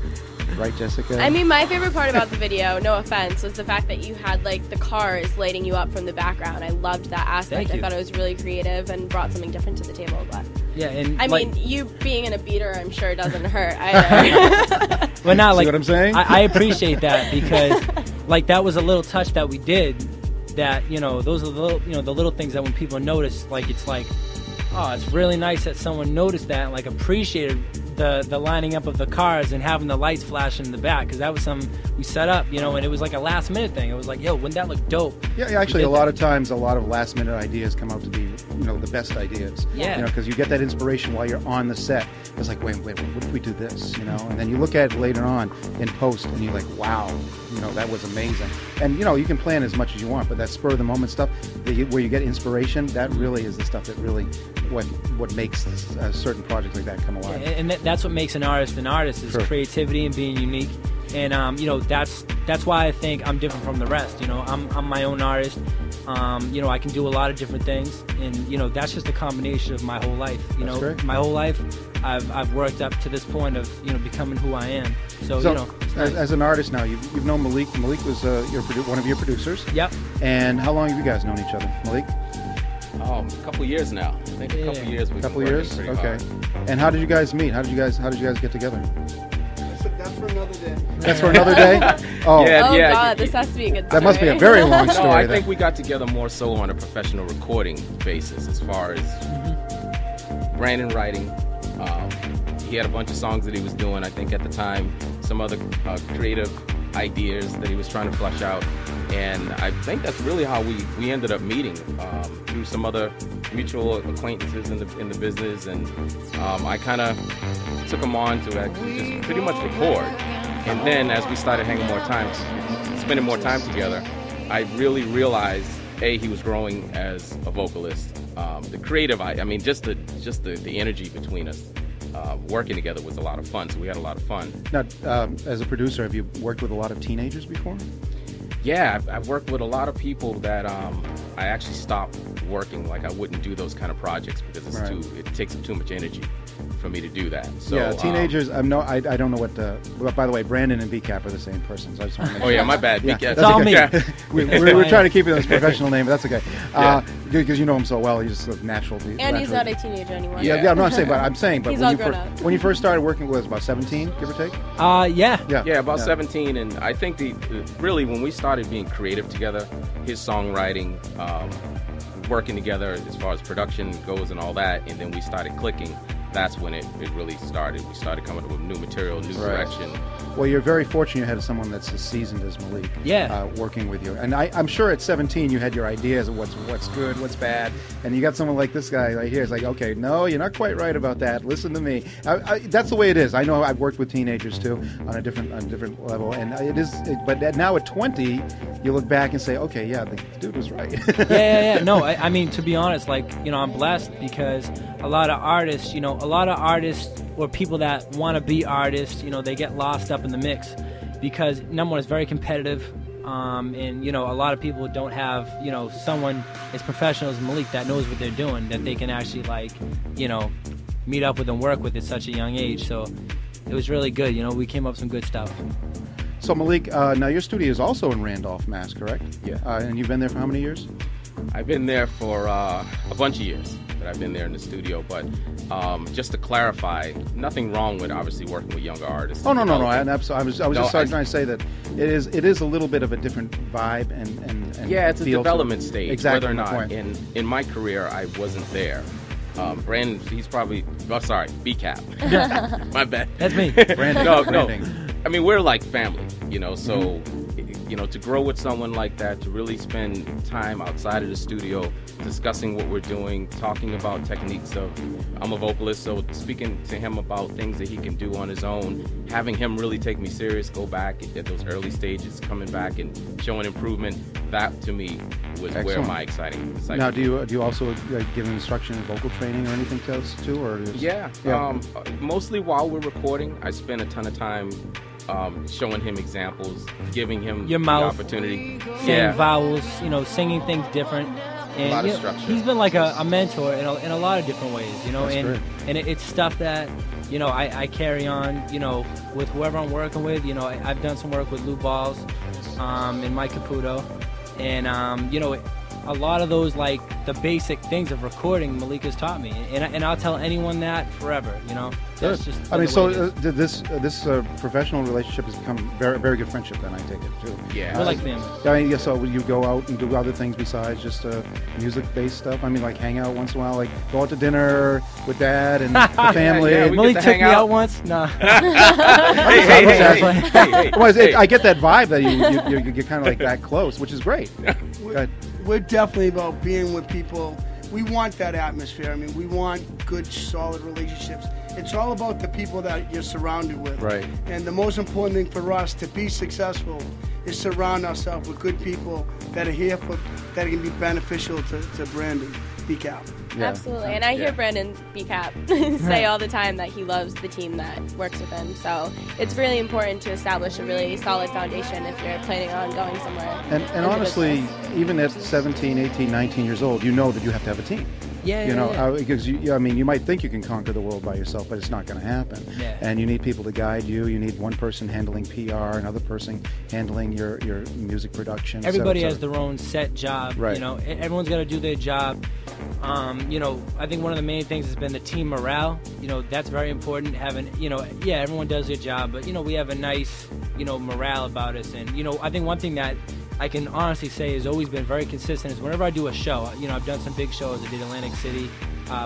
Right, Jessica? I mean, my favorite part about the video, no offense, was the fact that you had like the cars lighting you up from the background. I loved that aspect. I thought it was really creative and brought something different to the table. But yeah, and I mean, you being in a beater, I'm sure doesn't hurt either. Well, not like see what I'm saying. I appreciate that because like that was a little touch that we did. That, you know, those are the little, you know, the little things that when people notice, like it's like, oh, it's really nice that someone noticed that and like appreciated the lining up of the cars and having the lights flash in the back, because that was something we set up, you know, and it was like a last minute thing. It was like, yo, wouldn't that look dope? Yeah, actually, a lot of times, a lot of last minute ideas come out to be, you know, the best ideas. Yeah. You know, because you get that inspiration while you're on the set. It's like, wait, what if we do this? You know, and then you look at it later on in post, and you're like, wow, you know, that was amazing. And you know, you can plan as much as you want, but that spur of the moment stuff, where you get inspiration, that really is the stuff that really what makes certain projects like that come alive. Yeah, and that's what makes an artist is sure. Creativity and being unique. And you know, that's why I think I'm different from the rest. You know, I'm my own artist. You know, I can do a lot of different things, and you know, that's just a combination of my whole life. You know, great. My whole life, I've worked up to this point of, you know, becoming who I am. So you know, as an artist now, you've known Malik. Malik was one of your producers. Yep. And how long have you guys known each other, Malik? A couple years now. I think a couple years. A couple years. Okay. And how did you guys meet? How did you guys get together? That's for another day. That's for another day? Oh, yeah. God, this has to be a good story. That must be a very long story. No, I think we got together more so on a professional recording basis, as far as Brandon writing. He had a bunch of songs that he was doing, I think at the time, some other creative ideas that he was trying to flesh out. And I think that's really how we ended up meeting, through some other mutual acquaintances in the business. And I kind of took him on to just pretty much record. And then as we started spending more time together, I really realized, he was growing as a vocalist. The creative, I mean, just the energy between us. Working together was a lot of fun, so we had a lot of fun. Now, as a producer, have you worked with a lot of teenagers before? Yeah, I've worked with a lot of people that I actually stopped working. Like, I wouldn't do those kind of projects because it takes up too much energy for me to do that. So, yeah, teenagers. I don't know what. Well, by the way, Brandon and B-Capp are the same person. So I just want to make yeah, my bad. Yeah, B-Capp. It's all okay. me. We're trying to keep it as a professional name, but that's okay. Because you know him so well, he's just a natural. And he's not a teenager anymore. Yeah, no, I'm saying, but he's when you first started working with, about 17, give or take. Yeah, about 17, and I think really when we started being creative together, his songwriting, working together as far as production goes and all that, and then we started clicking. That's when it really started. We started coming up with new material, new direction. Well, you're very fortunate you had someone that's as seasoned as Malik working with you. And I'm sure at 17 you had your ideas of what's good, what's bad, and you got someone like this guy right here. It's like, okay, no, you're not quite right about that. Listen to me. That's the way it is. I know I've worked with teenagers too on a different level, and but now at 20, you look back and say, okay, yeah, the dude was right. Yeah. No, I mean, to be honest, like, I'm blessed because a lot of artists, or people that want to be artists, they get lost up in the mix because number one, it's very competitive, and a lot of people don't have someone as professional as Malik that knows what they're doing, that they can actually meet up with and work with at such a young age. So it was really good. We came up with some good stuff. So Malik, now your studio is also in Randolph, Mass, correct? Yeah. And you've been there for how many years? I've been there for a bunch of years that I've been there in the studio, but just to clarify, nothing wrong with obviously working with younger artists. Oh, no. I was just trying to say that it is a little bit of a different vibe and yeah, it's a development stage. stage. Exactly. Whether or not, in my career, I wasn't there. Brandon, he's probably, Becap. My bad. That's me. Brandon. No. I mean, we're like family, so, to grow with someone like that, to really spend time outside of the studio discussing what we're doing, talking about techniques I'm a vocalist, so speaking to him about things that he can do on his own, having him really take me serious, go back at those early stages, coming back and showing improvement, that to me was where my exciting. Now, do you also give him instruction in vocal training or anything else too, or mostly while we're recording, I spend a ton of time showing him examples, giving him your mouth, the opportunity, saying vowels, singing things different. And a lot of structure. He's been like a mentor in a lot of different ways, That's and it's stuff that I carry on, with whoever I'm working with. I've done some work with Lou Balls, and Mike Caputo, and a lot of those, like the basic things of recording, Malik has taught me, and I'll tell anyone that forever. That's just. This professional relationship has become very, very good friendship. Then I take it too. Yeah, we're like family. So you go out and do other things besides just music-based stuff. I mean, like hang out once in a while, like go out to dinner with Dad and the family. Malik took me out once. No. Hey. I get that vibe that you're kind of like that close, which is great. We're definitely about being with people. We want that atmosphere. I mean, we want good, solid relationships. It's all about the people that you're surrounded with. Right. And the most important thing for us to be successful is surround ourselves with good people that are here that can be beneficial to Brandon, Becap. Yeah. Absolutely. And I hear Brandon Becap say all the time that he loves the team that works with him. So it's really important to establish a really solid foundation if you're planning on going somewhere. And honestly, even at 17, 18, 19 years old, you know that you have to have a team. Because you might think you can conquer the world by yourself, but it's not going to happen. Yeah. And you need people to guide you. You need one person handling PR, another person handling your music production. Everybody has their own set job. Right. Everyone's got to do their job. I think one of the main things has been the team morale. That's very important. Having, everyone does their job, but we have a nice, morale about us. And I think one thing that I can honestly say has always been very consistent is whenever I do a show, I've done some big shows. I did Atlantic City,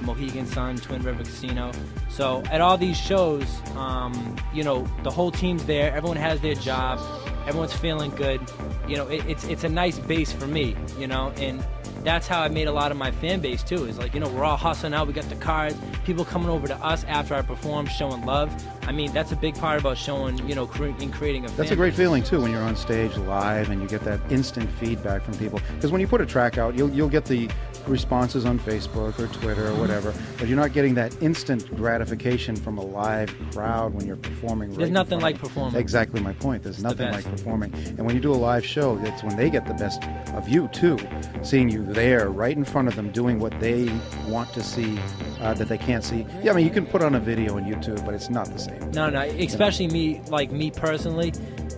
Mohegan Sun, Twin River Casino. So at all these shows, the whole team's there. Everyone has their job. Everyone's feeling good. It's a nice base for me, and that's how I made a lot of my fan base too. Is like, we're all hustling out. We got the cards. People coming over to us after I perform, showing love. I mean, that's a big part about showing, creating a fan That's a great feeling too when you're on stage live and you get that instant feedback from people. Because when you put a track out, you'll get the responses on Facebook or Twitter or whatever, but you're not getting that instant gratification from a live crowd when you're performing. There's nothing like performing. Exactly my point. There's nothing like performing. And when you do a live show, that's when they get the best of you too, seeing you there right in front of them doing what they want to see that they can't see. Yeah, I mean, you can put on a video on YouTube, but it's not the same. No, especially me personally.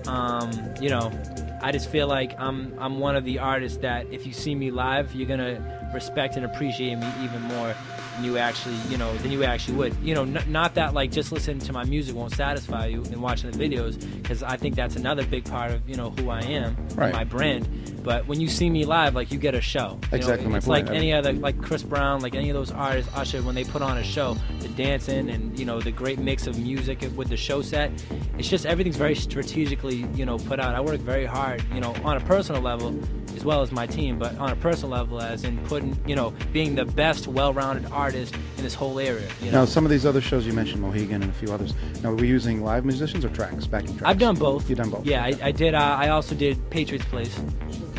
I just feel like I'm one of the artists that if you see me live, you're gonna respect and appreciate me even more than you actually, than you actually would. Not that like just listening to my music won't satisfy you and watching the videos, because I think that's another big part of who I am, right, my brand. But when you see me live, like, you get a show. Exactly my it's point. like any other, like Chris Brown, like any of those artists, Usher, when they put on a show, the dancing and the great mix of music with the show set. It's just everything's very strategically put out. I work very hard, on a personal level as well as my team, but on a personal level, as in putting, being the best well-rounded artist in this whole area. Now, some of these other shows you mentioned, Mohegan and a few others. Now, were we using live musicians or tracks, backing tracks? I've done both. You've done both. Yeah, I did. I also did Patriots Place.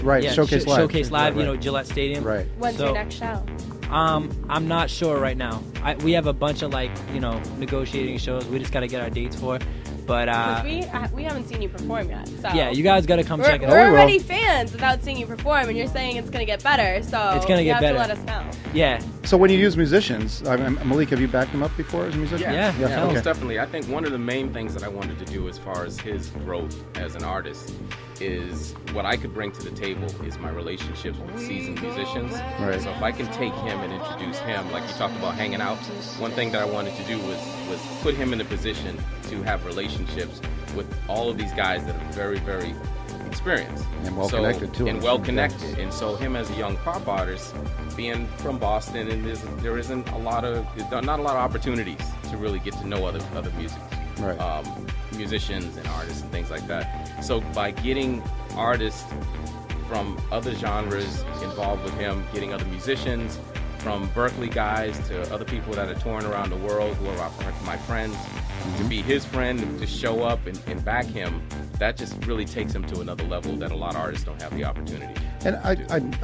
Right, yeah, Showcase Live. Showcase Live, right. Gillette Stadium. Right. When's your next show? I'm not sure right now. We have a bunch of negotiating shows. We just got to get our dates for. But we haven't seen you perform yet. So yeah, you guys got to come check it out. We're already fans without seeing you perform, and you're saying it's gonna get better. So it's gonna get better. You have to let us know. Yeah. So when you use musicians, Malik, have you backed him up before as a musician? Yeah, Okay. most definitely. I think one of the main things that I wanted to do as far as his growth as an artist is what I could bring to the table is my relationships with seasoned musicians. Right. So if I can take him and introduce him, like you talked about hanging out, one thing that I wanted to do was put him in the position to have relationships with all of these guys that are very, very experienced. And well-connected, too. And well-connected. And so him as a young pop artist, being from Boston, and there isn't not a lot of opportunities to really get to know other music. Right. Musicians and artists and things like that. So by getting artists from other genres involved with him, getting other musicians, from Berkeley guys to other people that are touring around the world who are my friends, to be his friend and to show up and back him, that just really takes him to another level that a lot of artists don't have the opportunity. And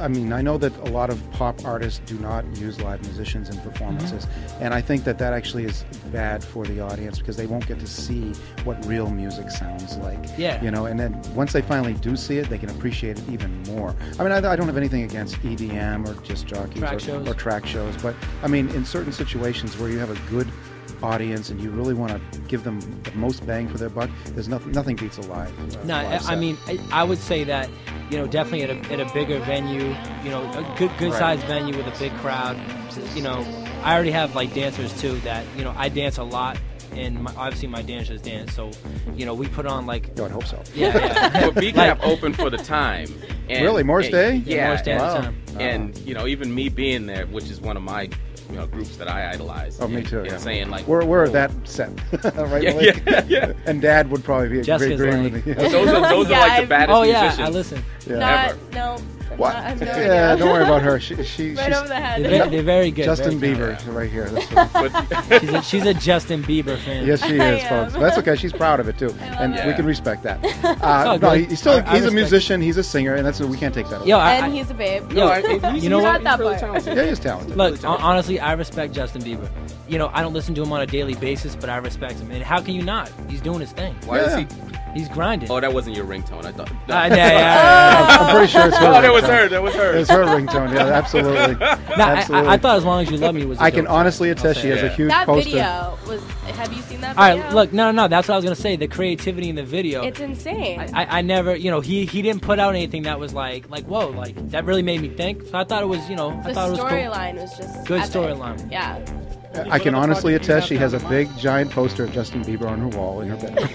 I mean, I know that a lot of pop artists do not use live musicians in performances, and I think that actually is bad for the audience because they won't get to see what real music sounds like. Yeah. And then once they finally do see it, they can appreciate it even more. I mean, I don't have anything against EDM or just jockeys or track shows, but I mean, in certain situations where you have a good audience and you really want to give them the most bang for their buck, there's nothing beats a live. No, live set. I mean, I would say that definitely at a bigger venue, a good sized venue with a big crowd. I already have like dancers too that I dance a lot. And obviously my dancers dance, so we put on like. I'd hope so. Yeah. Well, Becap opened for the time. And, really, Morris Day? Yeah, Morris Day at the time. And even me being there, which is one of my groups that I idolize. Oh, me too. And saying like we're that set, right? Yeah. And Dad would probably be Jessica's agreeing with me. Those are like the baddest musicians. I listen. Yeah. No. What? I have no Yeah, idea. don't worry about her. She's right over the head. They're very good. Justin very Bieber, right here. That's she's a Justin Bieber fan. Yes, she is, folks. That's okay. She's proud of it too, and we can respect that. No, he's a musician. He's a singer, and we can't take that away. And he's a babe. You know what? That really part. talented. Yeah, he's talented. Look, honestly, I respect Justin Bieber. I don't listen to him on a daily basis, but I respect him. And how can you not? He's doing his thing. Why is he? He's grinding. Oh, that wasn't your ringtone. I thought. I'm pretty sure it's her. Oh, that was her. That was her. It's her ringtone. Yeah, absolutely. Absolutely. I thought As Long As You Love Me was. I can honestly attest she has a huge poster. That video was. Have you seen that video? All right, look, no. That's what I was gonna say. The creativity in the video. It's insane. I never, he didn't put out anything that was like whoa, like that really made me think. So I thought it was, I thought it was cool. The storyline was just good epic. Storyline. Yeah. I can honestly attest she has a big, giant poster of Justin Bieber on her wall in her bedroom.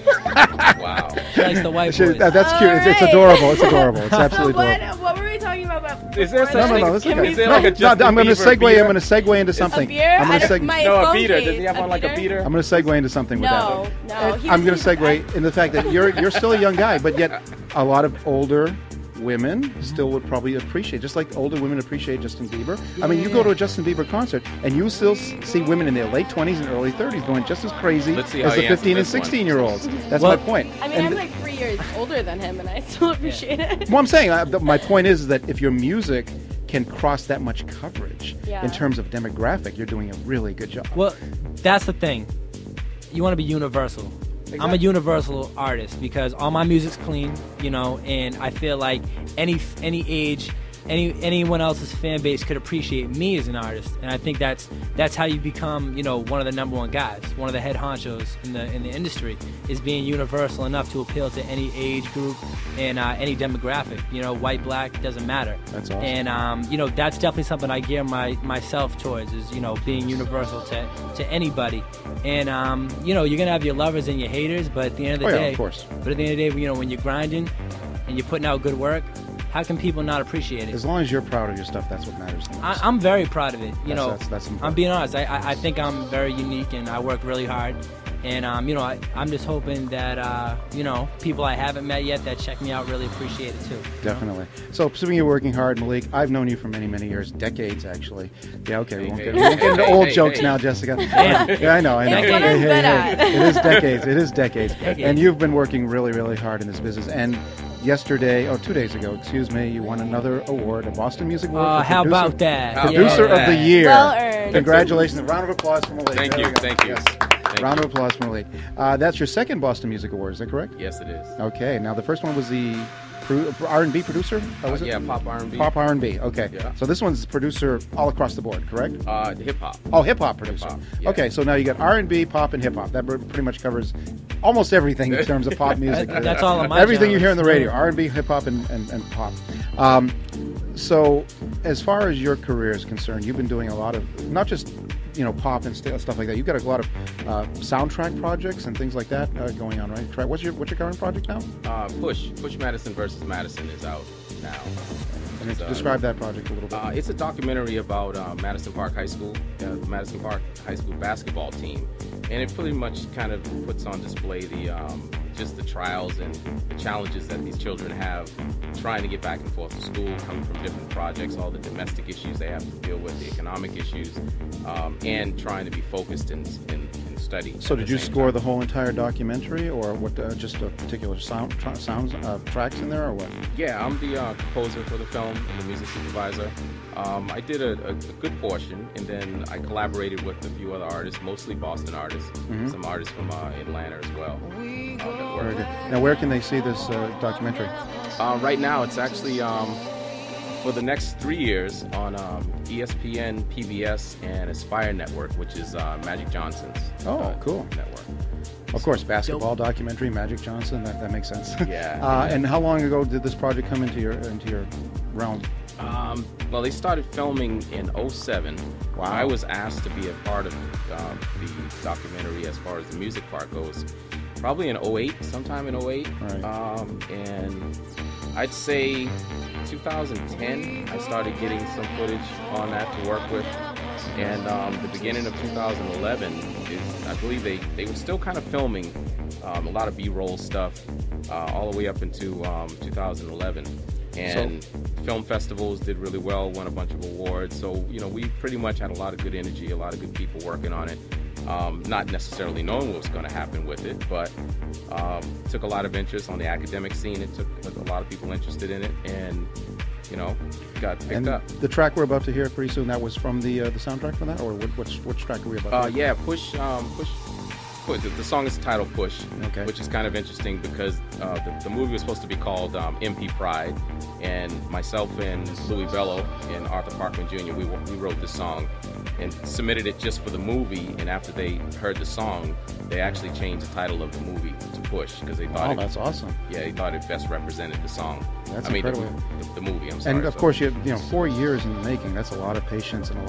Wow. She likes the white boys. That's cute. It's adorable. It's adorable. It's absolutely adorable. What were we talking about? Is there such No, it's okay. Is there like a Justin I'm going to Bieber segue. beer? I'm going to segue into something. A beer? I'm going to No, a beater. Does he have one like a beater? I'm going to segue into something with that. No. I'm going to segue in the fact that you're still a young guy, but yet a lot of older women still would probably appreciate, just like older women appreciate Justin Bieber. I mean, you go to a Justin Bieber concert and you still see women in their late 20s and early 30s going just as crazy as the 15 and 16-year-olds. That's my point. I mean, I'm like 3 years older than him, and I still appreciate it. Well, I'm saying, my point is that if your music can cross that much coverage in terms of demographic, you're doing a really good job. Well, that's the thing. You want to be universal. Exactly. I'm a universal artist because all my music's clean, and I feel like any age, anyone else's fan base could appreciate me as an artist, and I think that's how you become, one of the number one guys, one of the head honchos in the industry, is being universal enough to appeal to any age group and any demographic. White, black, doesn't matter. That's awesome. And that's definitely something I gear myself towards, is being universal to anybody. And you're gonna have your lovers and your haters, but at the end of the day, of course. But at the end of the day, when you're grinding and you're putting out good work, how can people not appreciate it? As long as you're proud of your stuff, that's what matters the most. I'm very proud of it. That's important. I'm being honest. I think I'm very unique, and I work really hard. And I'm just hoping that people I haven't met yet that check me out really appreciate it too. Definitely. So, assuming you're working hard, Malik, I've known you for many, many years, decades actually. Yeah, okay, we won't get into old jokes now, Jessica. Yeah, I know. It's what I'm good at. It is decades. And you've been working really, really hard in this business. And yesterday, 2 days ago, you won another award, a Boston Music Award. How about that? Producer of the Year. Well earned. Congratulations. A round of applause for Malik. Thank you. Yes. Round of applause for Malik. That's your second Boston Music Award, is that correct? Yes, it is. Okay. Now, the first one was the R&B producer? Was it? Yeah, pop R&B. Pop R&B, okay. Yeah. So this one's producer all across the board, correct? Hip-hop. Oh, hip-hop producer. Hip-hop, yeah. Okay, so now you got R&B, pop, and hip-hop. That pretty much covers almost everything in terms of pop music. That's all of my everything you genres. hear on the radio, R&B, hip-hop, and pop. So as far as your career is concerned, you've been doing a lot of, not just pop and stuff like that. You've got a lot of soundtrack projects and things like that going on, right? What's your current project now? Push Madison versus Madison is out now. And describe that project a little bit. It's a documentary about Madison Park High School, the Madison Park High School basketball team, and it pretty much kind of puts on display the just the trials and the challenges that these children have trying to get back and forth to school, coming from different projects, all the domestic issues they have to deal with, the economic issues, and trying to be focused in study. So did you score the whole entire documentary, or what? Just a particular sounds tracks in there, or what? Yeah, I'm the composer for the film and the music supervisor. I did a good portion, and then I collaborated with a few other artists, mostly Boston artists, some artists from Atlanta as well. Very good. Now, where can they see this documentary? Right now, it's actually for the next 3 years on ESPN, PBS, and Aspire Network, which is Magic Johnson's cool network. Of course, basketball documentary, Magic Johnson. That makes sense. Yeah. And how long ago did this project come into your realm? Well, they started filming in 2007. Wow. I was asked to be a part of the documentary as far as the music part goes. Probably in 2008, sometime in 2008. Right. And I'd say 2010, I started getting some footage on that to work with. And the beginning of 2011, I believe they were still kind of filming a lot of B-roll stuff all the way up into 2011. And film festivals did really well, won a bunch of awards. So, we pretty much had a lot of good energy, a lot of good people working on it. Not necessarily knowing what was going to happen with it, but took a lot of interest on the academic scene. It took a lot of people interested in it, and got picked up. The track we're about to hear pretty soon, that was from the soundtrack for that, or which track are we about to hear? Yeah, Push. The song is titled Push, which is kind of interesting because the movie was supposed to be called MP Pride, and myself and Louis Bello and Arthur Parkman Jr., we wrote this song and submitted it just for the movie, and after they heard the song, they actually changed the title of the movie to Push because they thought that's awesome. Yeah, they thought it best represented the song. That's incredible. The movie, I'm sorry. And of course, 4 years in the making. That's a lot of patience and a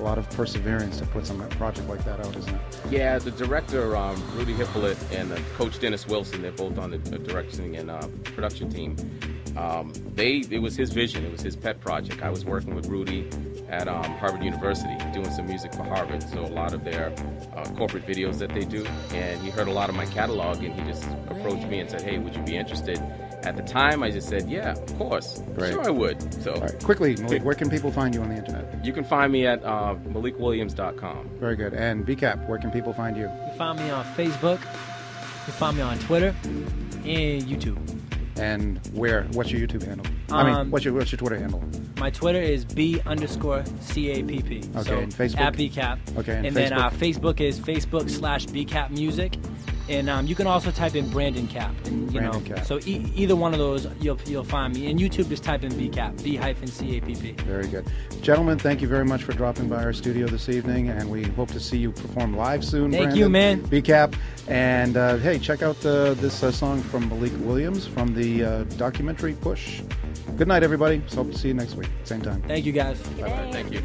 lot of perseverance to put some project like that out, isn't it? Yeah, the director Rudy Hippolyte and Coach Dennis Wilson, they're both on the directing and production team. It was his vision. It was his pet project. I was working with Rudy at Harvard University doing some music for Harvard, so a lot of their corporate videos that they do, and he heard a lot of my catalog, and he just approached me and said, hey, would you be interested? At the time, I just said, yeah, of course. Right. Sure I would. So, all right. Quickly, Malik, where can people find you on the internet? You can find me at MalikWilliams.com. Very good. And B-Capp, where can people find you? You can find me on Facebook. You can find me on Twitter and YouTube. And where? What's your YouTube handle? What's your Twitter handle? My Twitter is B_CAPP. Okay, so and Facebook? At B-Capp. Okay, and then Facebook is Facebook/BCAP Music. And you can also type in Brandon Cap, and Brandon Cap. So either one of those, you'll find me. In YouTube, just type in B-Capp, B-CAPP. Very good. Gentlemen, thank you very much for dropping by our studio this evening, and we hope to see you perform live soon. Thank Brandon, you, man. B-Capp. And hey, check out this song from Malik Williams from the documentary Push. Good night, everybody. So hope to see you next week, same time. Thank you, guys. Bye-bye. Thank you.